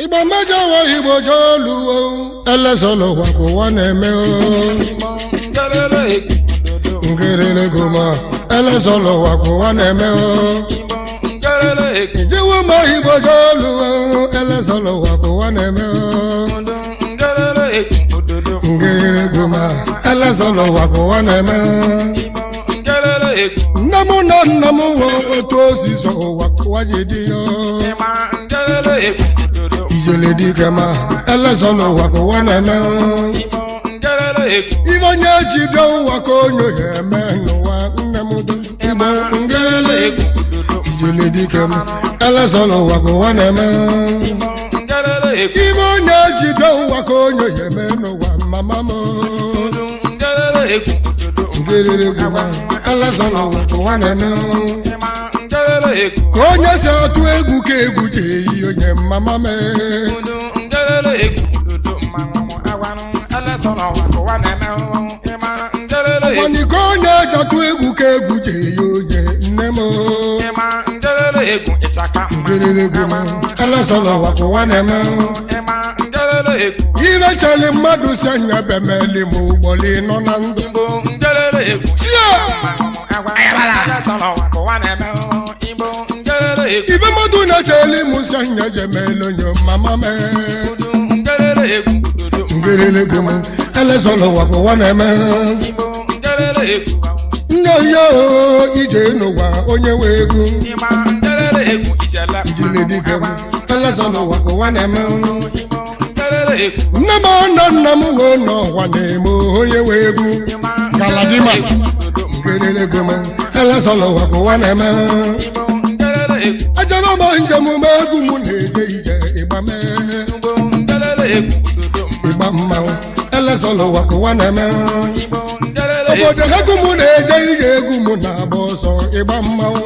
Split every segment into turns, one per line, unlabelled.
Igba mejo wo Igbo jolu elezolo wa ko wa na-eme ngerele goma elezolo wa ko wa na-eme Ijewo ma Igbo jolu elezolo wa ko wa na-eme ngerele goma elezolo wa ko wa na-eme Namu na namu wo otu osiso wa ko wa jidi yo Ijele di kema elezolo wa ko wa na-eme Ibo nye jibia wa ko nyo yeme no wa nnamudo Ibo ngelele Ijele di kema elezolo wa ko wa na-eme Ibo nye jibia wa ko nyo yeme no wa mama mo Ngelele guma elezolo wa ko wa na-eme Konye se otu egwu ka egwu je onye mama me Wani konye chatu egwu ka egwu je onye nne mo Ngelele guma elezolo wa ko wa na-eme Ibe chali mmadụ si anya bemeli ma ụgbọli nọ na ndụ Ibe mmadụ na-echeli musi anya jemelo nyo mama me Ngelele guma elezolo wa ko wa na-eme Nne yo ije n'ụwa onye we ego Ijele di guma elezolo wa ko wa na-eme Nne m na nna m wo n'ọwa na-eme onye we ego Galadima Ngelele guma elezolo wa ko wa na-eme Ajaba mo njem m egwu m na-eje ije ịgba me Ịgba mmanwụ elezolo wa ko wa na-eme Obodo egwu m na-eje ije egwu m na-agba ọsọ ịgba mmanwụ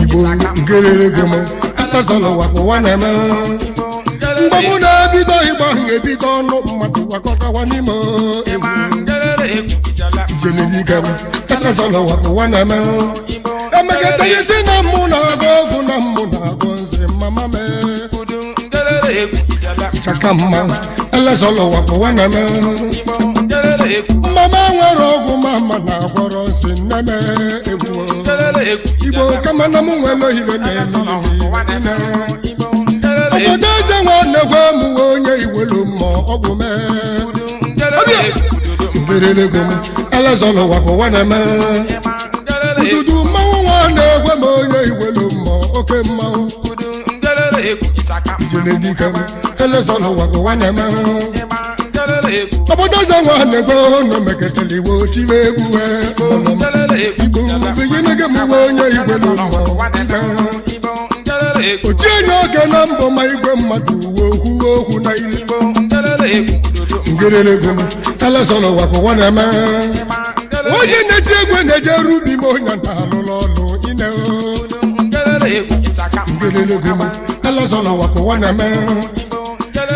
Igbo ngelele guma elezolo wa ko wa na-eme Mgbe m na-ebido ịgba ga-ebido ọnụ mmadụ gwakọtawa n'ime egwu Ijele di gama elezolo wa ko wa na-eme Emeketa isi na mụ na-agụ ọgwụ na mụ na-agụ nze mama me Chaka mma elezolo wa ko wa na-eme Mama nwere ọgwụ mama na-agwọrọ nsị nne me egwu Igbo kama na mụ nwere ohibe na-eme Obodo eze nwanne gwa mụ onye iwelu mma ọgwụ me Ngelele guma elezolo wa ko wa na-eme Ududu mmanwụ nwanne gwa m onye iwelu mma oke mmanwụ Ijele di kema elezolo wa ko wa na-eme Obodo eze nwanne gwa no meketele Igbo chiwe egwu Igbo biyinege m onye iwelu mma Ochienye oge na mbọ ma igwe mmadụ uwe okwu na ile Ngelele guma elezolo wa ko wa na-eme Onye na-eti egwe na-eje rubi m onye na-alụlụ ọlụ ine Ngelele guma elezolo wa ko wa na-eme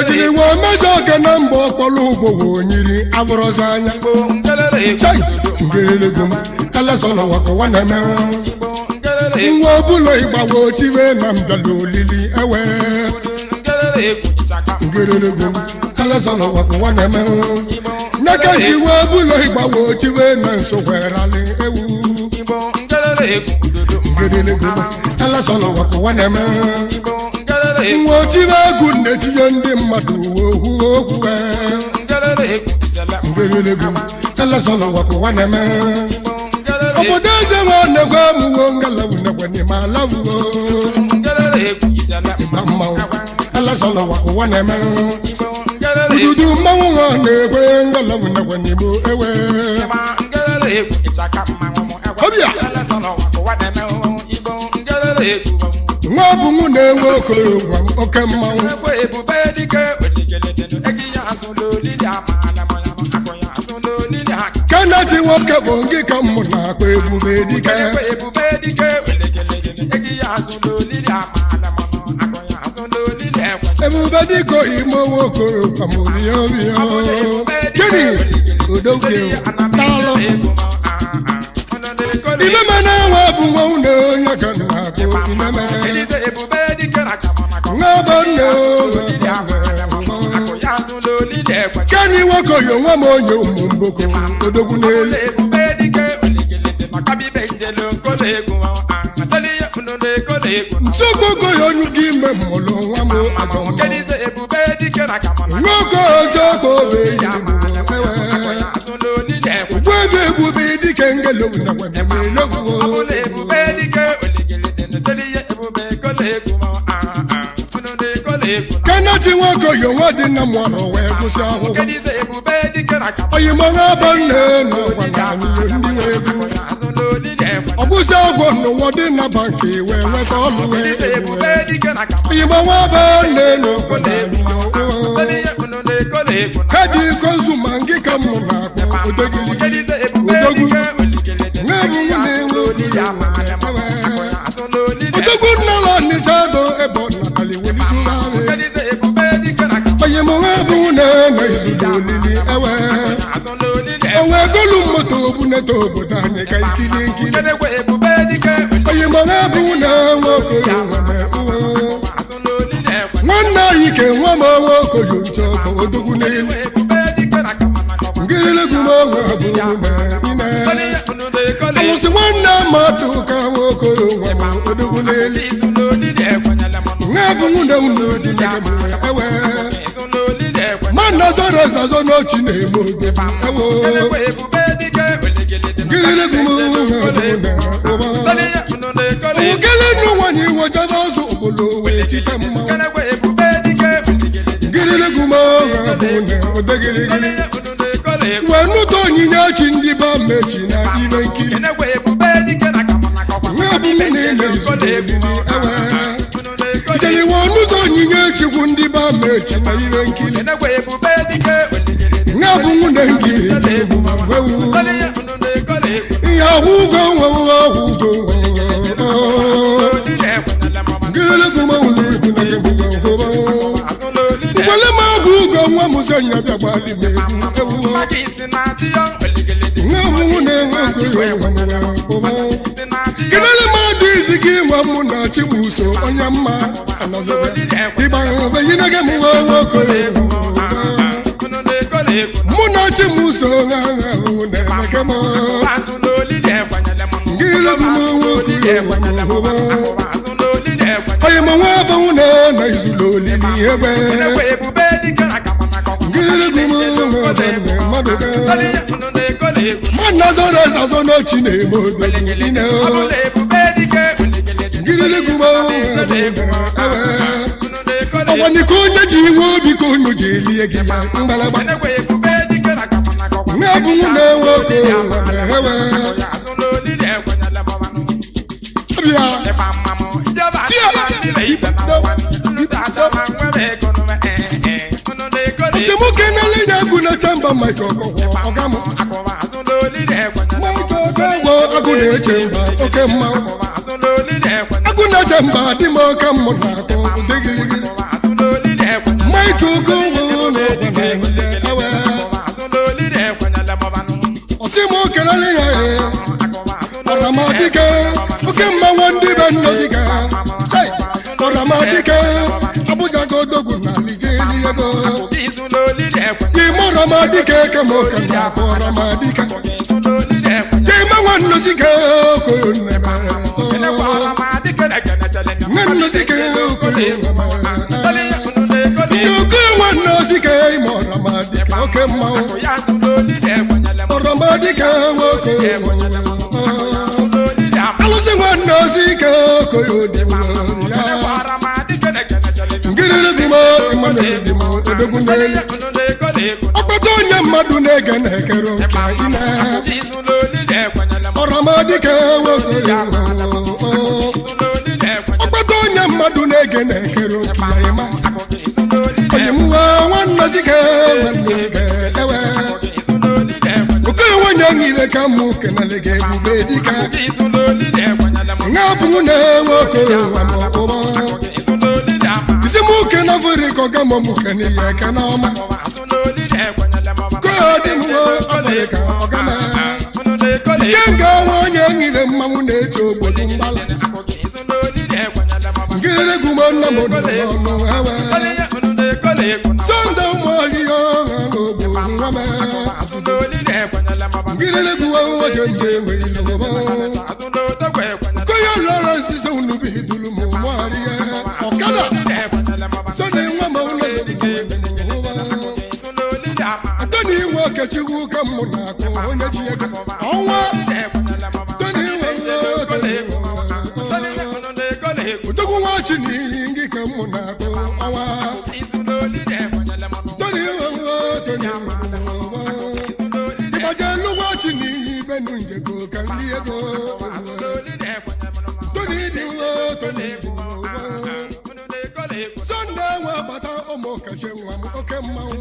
Ejiri nwe mezi oge na mbọ ọkpọlụ ugbo onyiri abụrụzi anya Ngelele guma elezolo wa ko wa na-eme Nwa ọbụla ịgbawa otiwe na mbịala olili ewe Ngelele guma elezolo wa ko wa na-eme Naka jiwe ọbụla ịgbawa otiwe na nsogwerali ewu Ngelele guma elezolo wa ko wa na-eme Nwa otiwe egwu na-etinye ndị mmadụ okwu Ngelele guma elezolo wa ko wa na-eme Obodo eze nwanne gwa mụwo ngalawu nekwe n'ime alawuo Ịgba mmanwụ elezolo wa ko wa na-eme Ududu mmanwụ nwanne gwe ngalawu nekwe n'ime ewe Obia Nwa bụ mụ na-enwe okoro nwa m oke mmanwụ Kanati nwoke bụ ngị ka mụ na-akpọ ebube dike Ebube dike ime okoro ka mụ rie obi Gịnị odogwu daalụ Ibe mana nwa bụ nwa une onye ka na-akpọ ime Nwa bụ nne Kani wako yo nwa mo onye umumboko odogwu n'elu Nsogbogo yo nyugi ime mmolo nwa mo ajo Nwoko ojoko be yi Gwebe ebube dike ngelo na gwebe logo Kanati wako yo wadi na mwaro we kusi ahu Oyi mga bande no wanani yondi webu Obusi ahu no wadi na banki we kolu we Oyi mga bande no wanani yondi Kadi konsumangi kamuna kwa odogili Odogu Ngebu mune Odogu nala nisado ebo natali wali chulawe Oye mwabu na izudolili ewe Owe golu moto bune to botane kai kili kili Oye mwabu na woko yungame Mwana ike wama woko yunchoko odogu nili Ngilile kuma wabu na ina Alusi wana matuka woko wama odogu nili Ngabu munda unudi nikamu ewe Mana zara zazo no chine mogo ewo Ngilile kuma wabu Ukele no wani wajabazo obolo wechita mma Ngilile kuma wabu odegili gili Wanu to nyinya chindi ba mechi na ibe nkili Ngabu munene izudolili ewe Jeli wanu to nyinge chikundi ba mechi na ibe nkili Ngabu munene nkili wewu Ya hugo hugo Ngilile kuma unuri kuna kemuga Ukwele ma hugo wa musenya bia bali mewu Ngabu munene nkili Kinale ma diziki wa muna chibuso onyama anazo Iba yina ke muwa woko Muna chibuso ngana ke mo Ngile kumo woko Oye mwa bauna na izuloli ebe Ngile kumo madoka Mana dore zazo no chine modo ine Ngilile kuma Awani konya jiwo bi konyo jeli egi Mbalaba Ngabu mune woko hewe Abia Simuke na lenya kuna chamba maikoko Ogamo Maiko agune chemba okemma Agune chemba dimo kamona ko digili Maiko ko no ewe Osimo kelale ya Oramadika okemma wandi bennosika Sai Oramadika Abuja go dogu na lijeli yego Dimo Oramadika kamo kana Oramadika Dimo wando sika ko neba Ngano sika ko neba Yuko wando sika imo Oramadika okemma Oramadika woko Alusi wando sika ko neba Ngirele dimo imane dimo ebegunye Okotonya madu nege nekero kaina Oramadika woko Okotonya madu nege nekero kaima Oyemuwa wana sike wanike ewe Uke wanyangile kamu kenalege ubedika Ngapune woko wamokoba Isimuke na furiko gamo mukeni yeke nama Kodi muwa Afrika ogama Kenga wanyangile mamune chobo dumbala Ngirele gumana mono hewe Sonda mwali yonga ije enwe iloba koyo lọrọ sise unu bi dulu mu mari ọ̀kadà sọni nwa ma ụlọ toni nwa okechukwu ka mụ na-akụ onye ji ego ọnwa toni nwa odogwu nwa chi n'iyi ngị ka mụ na-akụ ọnwa toni ịgbaje lụgwa chi n'iyi benu njego ka nri ego Sunday nwa bata ụmụ kacha nwa m oke mmanwụ